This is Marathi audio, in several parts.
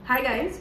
हाय गाइज,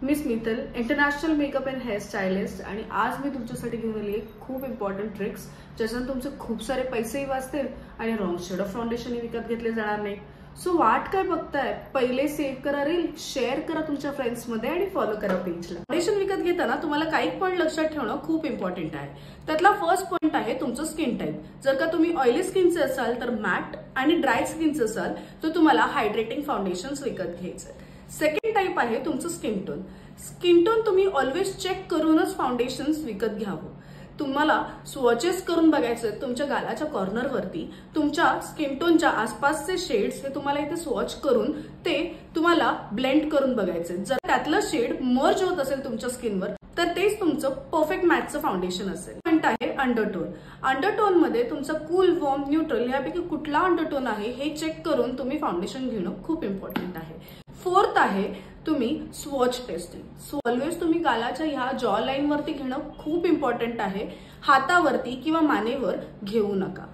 मी Smital, international makeup and hair stylist. आणि आज मी तुमच्यासाठी घेऊन आली आहे खूप इम्पॉर्टंट ट्रिक्स, ज्याच्यानं तुमचे खूप सारे पैसेही वाचतील आणि रॉंग शेड ऑफ फाउंडेशनही विकत घेतले जाणार नाही. सो वाट काय बघताय, पहिले सेव्ह करा रील, शेअर करा तुमच्या फ्रेंड्समध्ये आणि फॉलो करा पेजला. फाउंडेशन विकत घेताना तुम्हाला काही पॉईंट लक्षात ठेवणं खूप इम्पॉर्टंट आहे. त्यातला फर्स्ट पॉईंट आहे तुमचं स्किन टाईप. जर का तुम्ही ऑइली स्किनचे असाल तर मॅट, आणि ड्राय स्किनचे असाल तर तुम्हाला हायड्रेटिंग फाउंडेशन विकत घ्यायचं. सेकंड टाइप आहे तुमचं स्किन टोन. स्किन टोन तुम्ही ऑलवेज चेक करूनच फाउंडेशन्स विकत घ्यावं. तुम्हाला स्वॉचेस करून बघायचे तुमच्या गालाच्या कॉर्नरवरती तुमच्या स्किन टोनच्या आसपासचे शेड्स हे तुम्हाला इथे स्वॉच करून ते तुम्हाला ब्लेंड करून बघायचे. जर त्यातलं शेड मर्ज होत असेल तुमच्या स्किनवर तर तेच तुमचं परफेक्ट मॅचचं फाउंडेशन असेल. पॉइंट आहे अंडरटोन. अंडरटोन मध्ये तुमचा कूल, वॉर्म, न्यूट्रल यापैकी कुठला अंडरटोन आहे हे चेक करून तुम्ही फाउंडेशन घेणं खूप इम्पॉर्टंट आहे. फोर्थ आहे तुम्ही स्वॉच टेस्टिंग. सो ऑलवेज तुम्ही गालाच्या ह्या जॉ लाईन वरती घेणं खूप इम्पॉर्टंट आहे, हातावरती किंवा मानेवर घेऊ नका.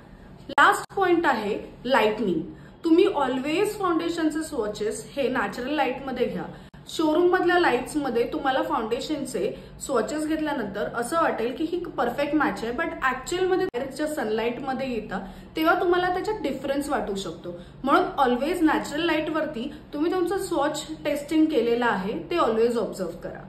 लास्ट पॉइंट आहे लाइटनिंग. तुम्ही ऑलवेज फाउंडेशनचे स्वॉचेस हे नॅचरल लाईट मध्ये घ्या. शोरूम मधल्या लाईट्स मध्ये तुम्हाला फाउंडेशनचे स्वॉचेस घेतल्यानंतर असं वाटेल की ही परफेक्ट मॅच आहे, बट ऍक्च्युअल मध्ये सनलाईट मध्ये येतात तेव्हा तुम्हाला त्याच्यात डिफरन्स वाटू शकतो. म्हणून ऑलवेज नॅचरल लाईट वरती तुम्ही तुमचं स्वॉच टेस्टिंग केलेलं आहे ते ऑलवेज ऑब्झर्व करा.